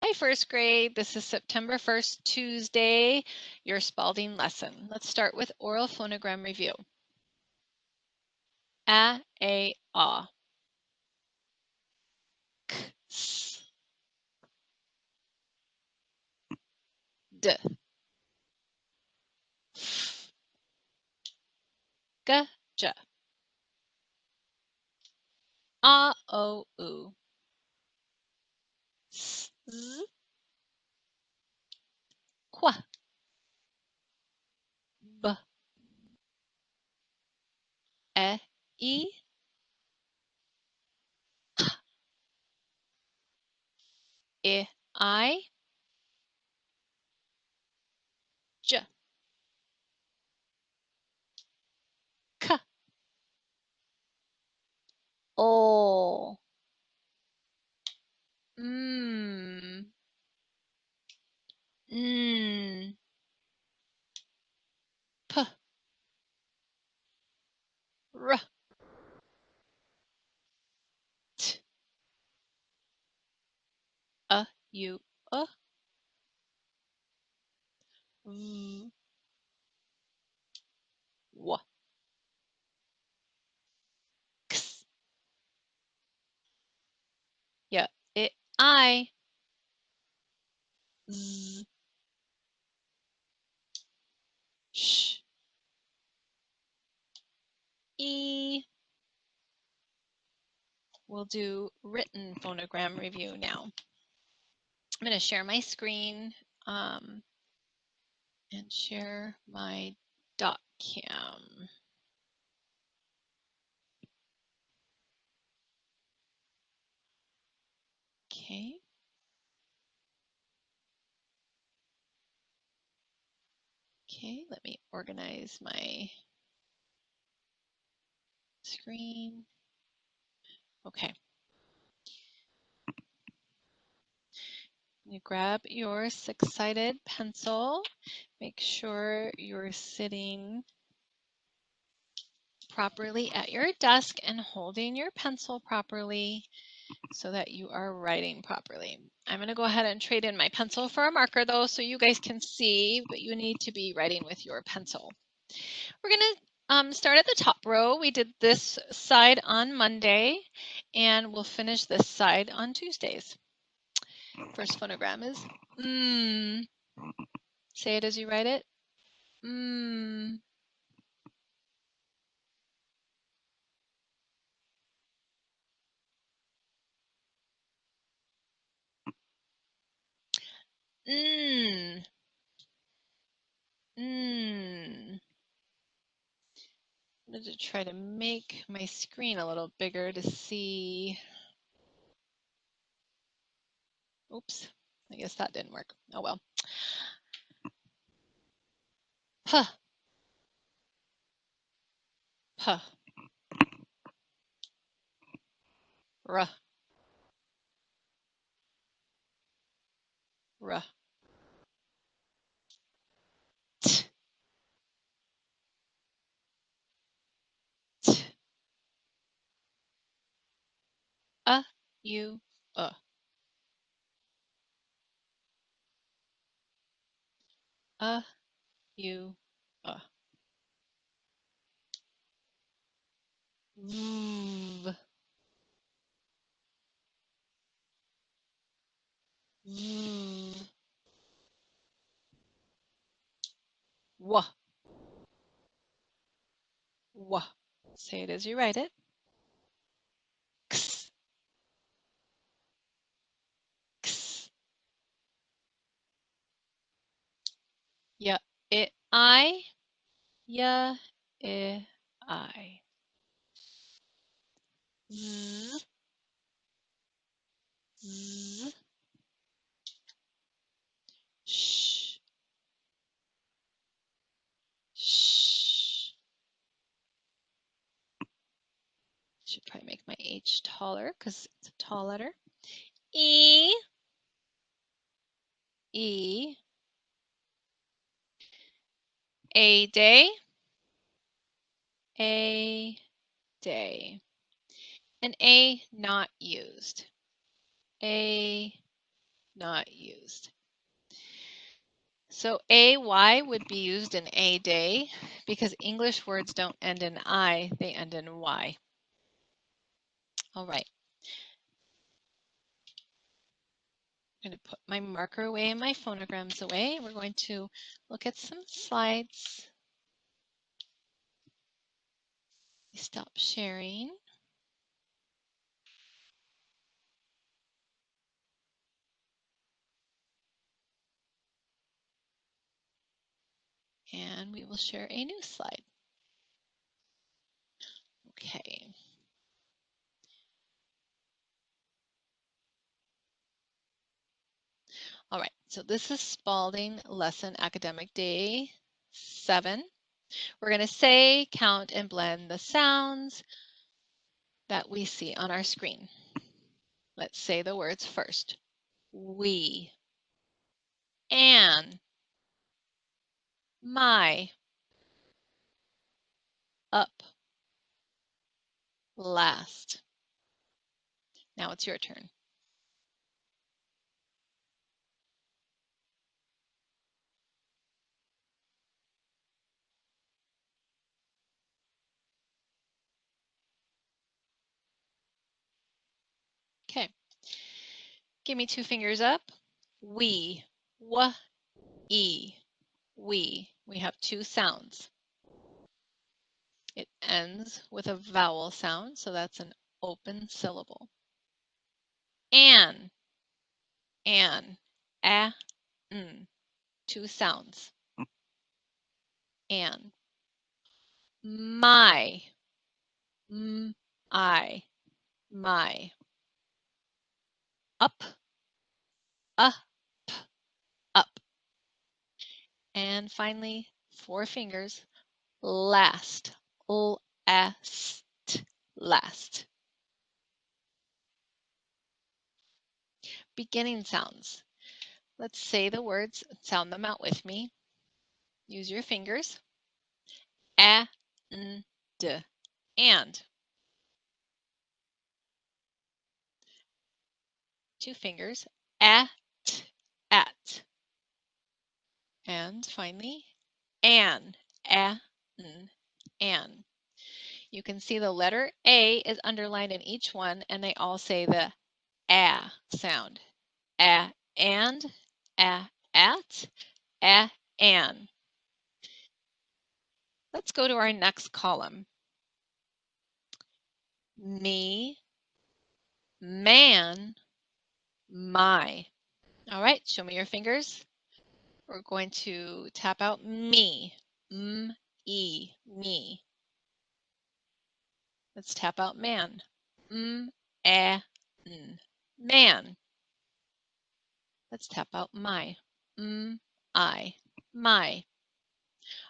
Hi, first grade. This is September 1st, Tuesday, your Spalding lesson. Let's start with oral phonogram review. A, ah. K, s. D. F. G, j. A, o, u. S, z. Qu. B. E, e. I, I. J. K. O. Mm. N. P. R. T. A, u, a. V. W. X. Yeah, it, I. Z. Sh. E. We'll do written phonogram review now. I'm going to share my screen and share my dot cam. Okay. Okay, let me organize my screen. Okay. You grab your six-sided pencil. Make sure you're sitting properly at your desk and holding your pencil properly so that you are writing properly. I'm going to go ahead and trade in my pencil for a marker though so you guys can see, but you need to be writing with your pencil. We're going to start at the top row. We did this side on Monday and we'll finish this side on Tuesdays. First phonogram is mm. Say it as you write it. Mm. Mm. Mm. I'm going to try to make my screen a little bigger to see. Oops, I guess that didn't work. Oh well. Puh. Puh. Ruh. Ruh. T. T. U. U. V. V. W. W. Say it as you write it. X. X. Yeah. It. I. Yeah. I. Z. Z. Sh. Sh. Should probably make my H taller because it's a tall letter. E. E. A day. A day. An A not used. A not used. So AY would be used in a day because English words don't end in I, they end in Y. All right. I'm going to put my marker away and my phonograms away. We're going to look at some slides. Stop sharing. And we will share a new slide. Okay. All right, so this is Spalding lesson academic day 7. We're going to say, count, and blend the sounds that we see on our screen. Let's say the words first. We, an, my, up, last. Now it's your turn. Okay. Give me 2 fingers up. We, w, e, we. We have 2 sounds. It ends with a vowel sound, so that's an open syllable. An, a, n. 2 sounds. An. My, I, my. Up, up, up. And finally, 4 fingers, last, last, last. Beginning sounds. Let's say the words, sound them out with me. Use your fingers. A, n, d, and. 2 fingers, at. And finally, an, an. You can see the letter A is underlined in each one, and they all say the a sound. A, and, a, at, a, an. Let's go to our next column. Me, man, my. All right, show me your fingers. We're going to tap out me, m-e, me. Let's tap out man, m-a-n, man. Let's tap out my, m-I, my.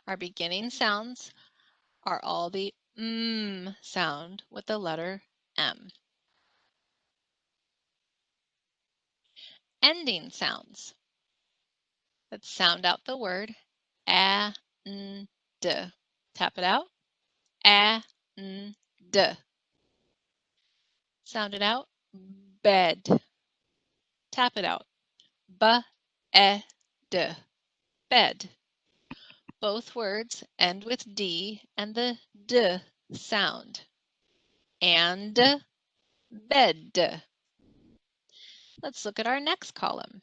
Our beginning sounds are all the sound with the letter M. Ending sounds. Let's sound out the word and. Tap it out. And. Sound it out. Bed. Tap it out. B-e-d. Bed. Both words end with D and the D sound. And bed. Let's look at our next column.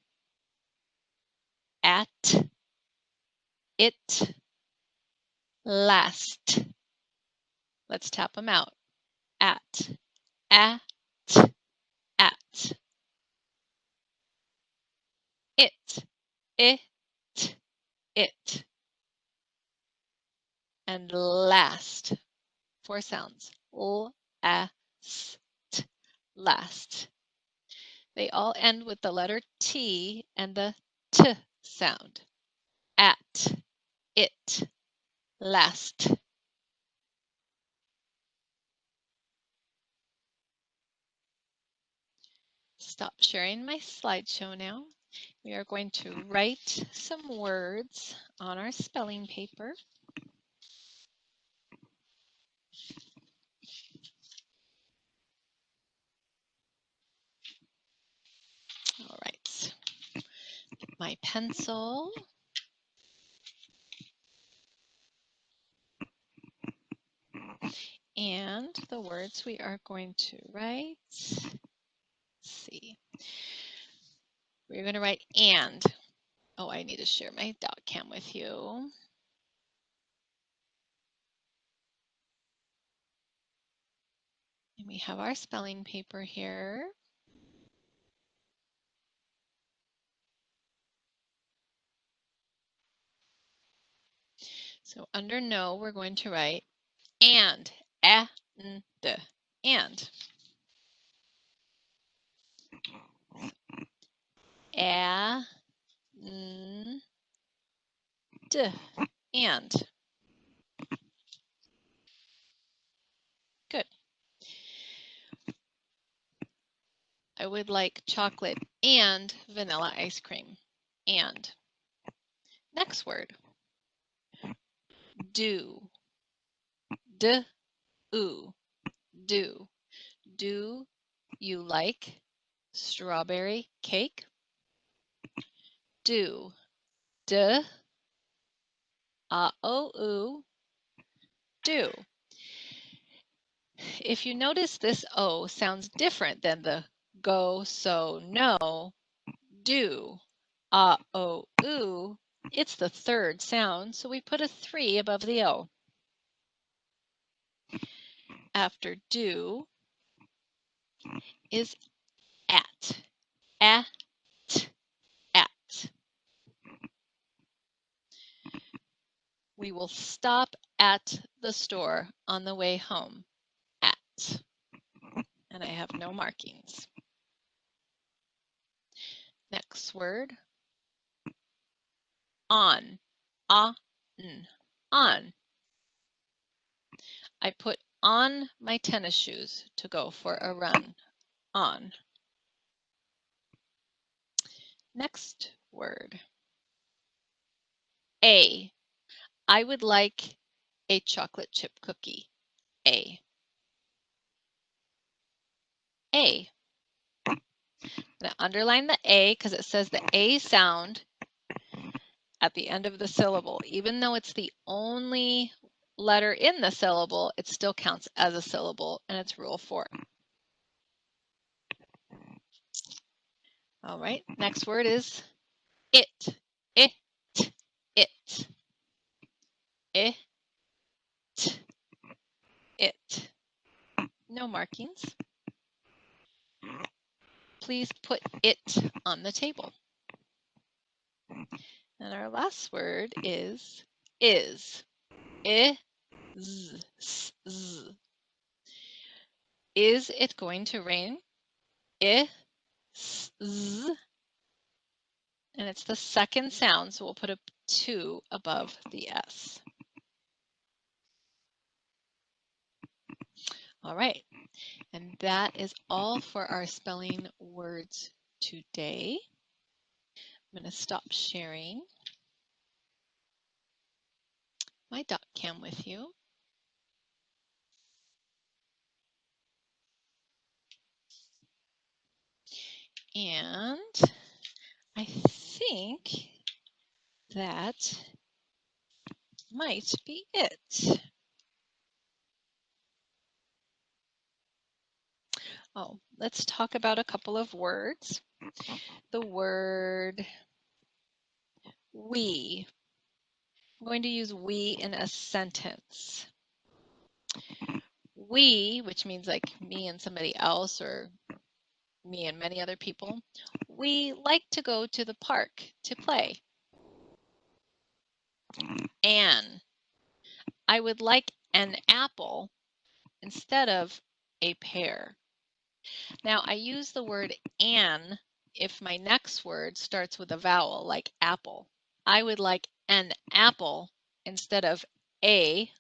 At, it, last. Let's tap them out. At, at, it, it. And last. 4 sounds. Last, last. They all end with the letter T and the T sound. At, it, last. Stop sharing my slideshow now. We are going to write some words on our spelling paper. All right. my pencil. And the words we are going to write, let's see. We're going to write and. Oh, I need to share my dot cam with you. And we have our spelling paper here. So under no, we're going to write and. And. And. And. And. Good. I would like chocolate and vanilla ice cream. And. Next word. Do. Do. Do. Do you like strawberry cake? Do. Do. O-oo. Do. If you notice this O sounds different than the go, so, no, do. O-oo. It's the third sound, so we put a 3 above the O. After do is at. At. At. We will stop at the store on the way home. At. And I have no markings. Next word. On. On. On. I put on my tennis shoes to go for a run. On. Next word. A. I would like a chocolate chip cookie. A. A. Now underline the A because it says the A sound at the end of the syllable. Even though it's the only letter in the syllable, it still counts as a syllable, and it's rule 4. All right, next word is it. It. It. It. It. No markings. Please put it on the table. And our last word is. Is it going to rain? Is. And it's the second sound, so we'll put a 2 above the S. All right, and that is all for our spelling words today. I'm going to stop sharing my dot cam with you. And I think that might be it. Oh, let's talk about a couple of words. The word we. I'm going to use we in a sentence. We, which means like me and somebody else or me and many other people, we like to go to the park to play. An. I would like an apple instead of a pear. Now I use the word an if my next word starts with a vowel like apple. I would like an apple instead of a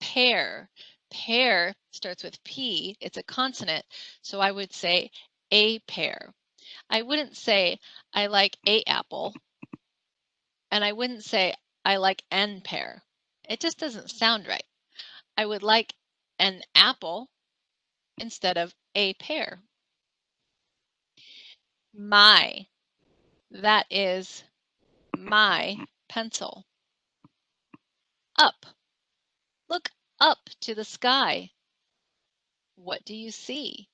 pear. Pear starts with P, it's a consonant, so I would say a pear. I wouldn't say I like a apple, and I wouldn't say I like an pear. It just doesn't sound right. I would like an apple instead of a pear. My. That is my pencil. Up. Look up to the sky. What do you see?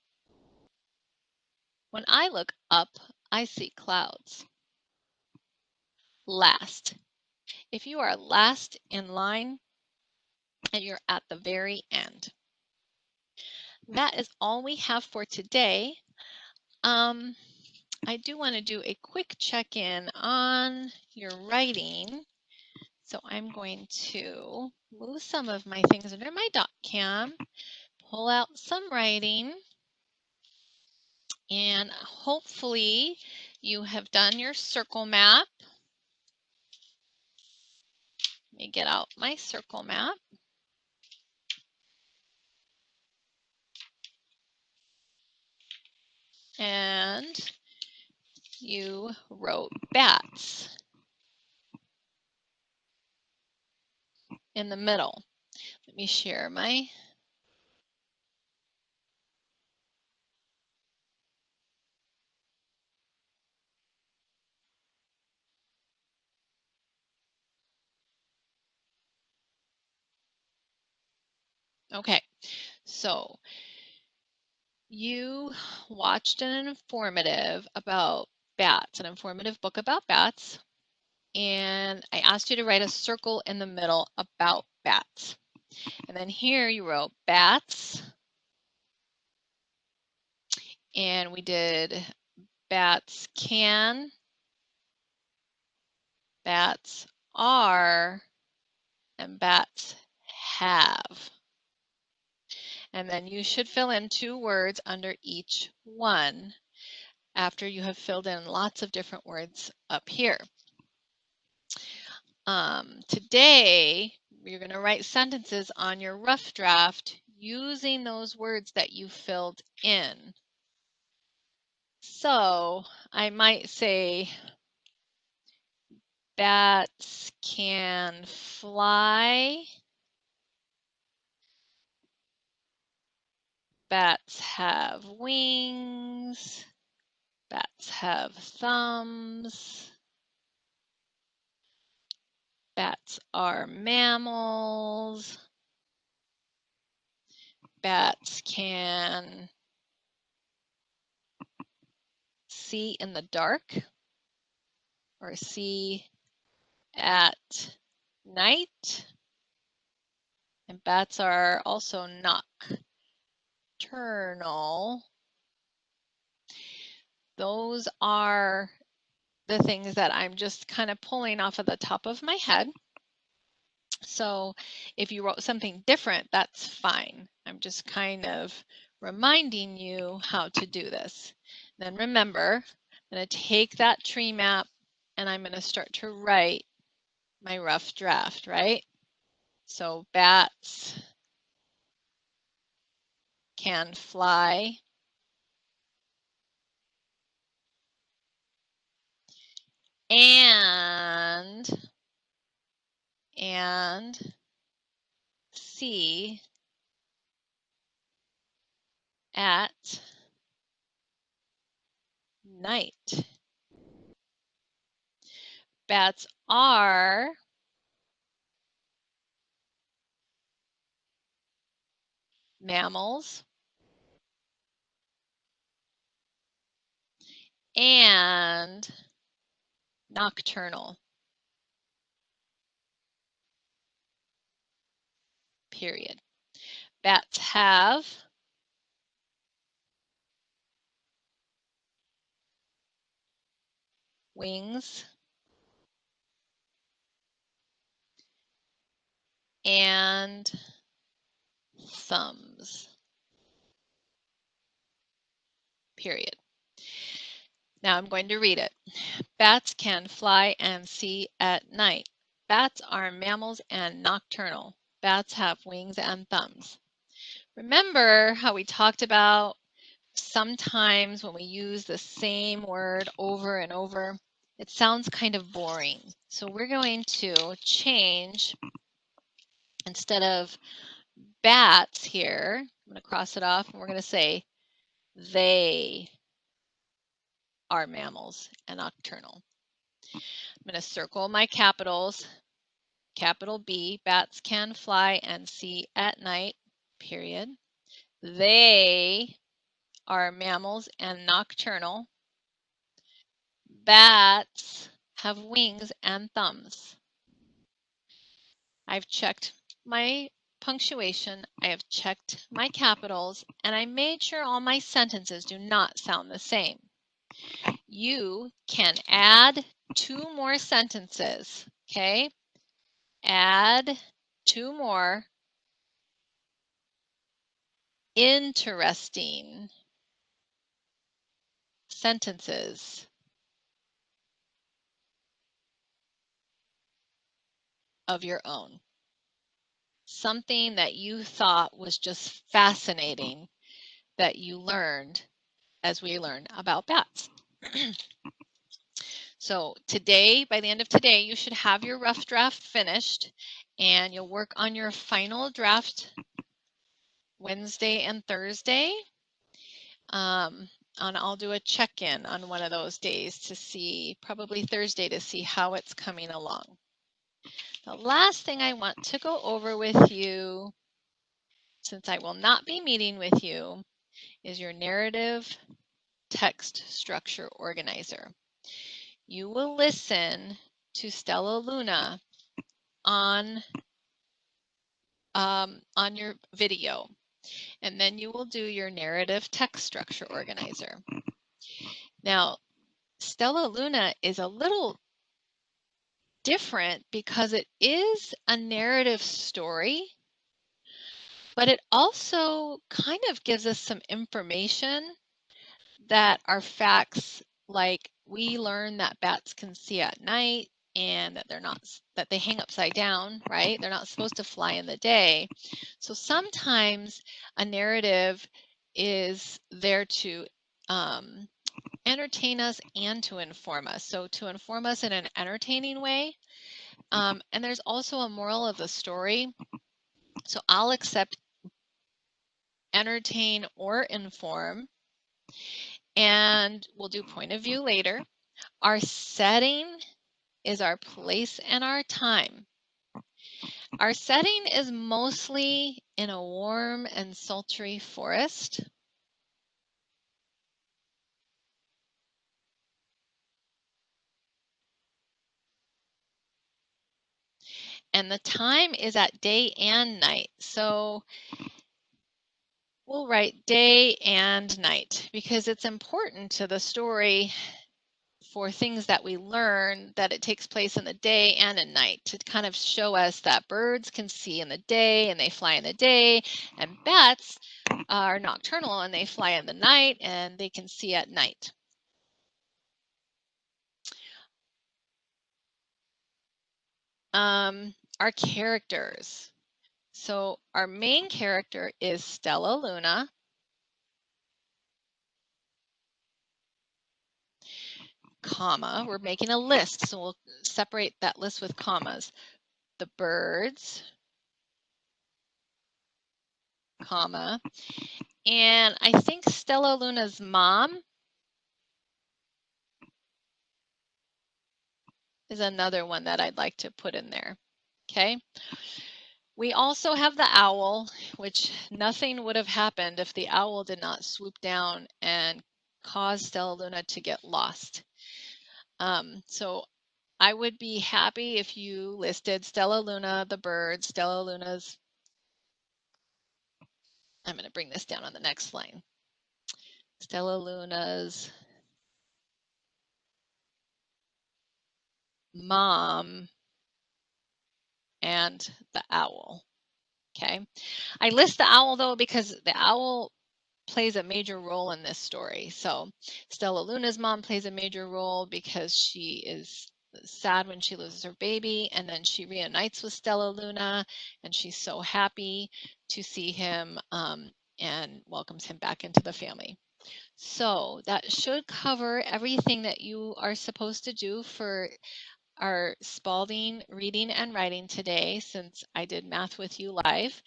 When I look up, I see clouds. Last. If you are last in line and you're at the very end. That is all we have for today. I do want to do a quick check-in on your writing. So I'm going to move some of my things under my dot cam, pull out some writing, and hopefully you have done your circle map. Let me get out my circle map. And you wrote bats in the middle. Let me share my okay, so you watched an informative about bats, an informative book about bats, and I asked you to write a circle in the middle about bats. And then here you wrote bats, and we did bats can, bats are, and bats have. And then you should fill in 2 words under each one after you have filled in lots of different words up here. Today, you're going to write sentences on your rough draft using those words that you filled in. So I might say, bats can fly. Bats have wings. Bats have thumbs. Bats are mammals. Bats can see in the dark or see at night. And bats are also nocturnal. Those are the things that I'm just kind of pulling off of the top of my head. So if you wrote something different, that's fine. I'm just kind of reminding you how to do this. Then remember, I'm going to take that tree map and I'm going to start to write my rough draft, right? So bats can fly. And see at night. Bats are mammals and nocturnal. Period. Bats have wings and thumbs. Period. Now I'm going to read it. Bats can fly and see at night. Bats are mammals and nocturnal. Bats have wings and thumbs. Remember how we talked about sometimes when we use the same word over and over, it sounds kind of boring. So we're going to change, instead of bats here, I'm going to cross it off and we're going to say they. are mammals and nocturnal. I'm going to circle my capitals. Capital B, bats can fly and see at night, period. They are mammals and nocturnal. Bats have wings and thumbs. I've checked my punctuation, I have checked my capitals, and I made sure all my sentences do not sound the same. You can add 2 more sentences, okay? Add 2 more interesting sentences of your own. Something that you thought was just fascinating that you learned as we learn about bats. So today, by the end of today, you should have your rough draft finished, and you'll work on your final draft Wednesday and Thursday. And I'll do a check-in on one of those days to see, probably Thursday, to see how it's coming along. The last thing I want to go over with you, since I will not be meeting with you, is your narrative text structure organizer. You will listen to Stella Luna on your video, and then you will do your narrative text structure organizer. Now, Stella Luna is a little different because it is a narrative story, but it also kind of gives us some information that are facts, like we learn that bats can see at night and that that they hang upside down, right? They're not supposed to fly in the day. So sometimes a narrative is there to entertain us and to inform us. So to inform us in an entertaining way. And there's also a moral of the story. So I'll accept entertain or inform, and we'll do point of view later. Our setting is our place and our time. Our setting is mostly in a warm and sultry forest. And the time is at day and night. So we'll write day and night because it's important to the story for things that we learn that it takes place in the day and at night, to kind of show us that birds can see in the day and they fly in the day, and bats are nocturnal and they fly in the night and they can see at night. Our characters. So our main character is Stella Luna. Comma, we're making a list, so we'll separate that list with commas. The birds, comma, and I think Stella Luna's mom is another one that I'd like to put in there. Okay. We also have the owl, which nothing would have happened if the owl did not swoop down and cause Stella Luna to get lost. So I would be happy if you listed Stella Luna, the bird, Stella Luna's, I'm going to bring this down on the next line. Stella Luna's mom and the owl. Okay. I list the owl though because the owl plays a major role in this story. So Stella Luna's mom plays a major role because she is sad when she loses her baby, and then she reunites with Stella Luna, and she's so happy to see him and welcomes him back into the family. So that should cover everything that you are supposed to do for our Spalding reading and writing today since I did math with you live.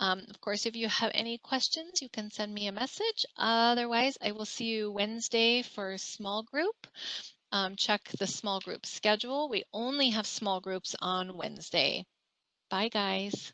Of course, if you have any questions, you can send me a message. Otherwise, I will see you Wednesday for small group. Check the small group schedule. We only have small groups on Wednesday. Bye, guys.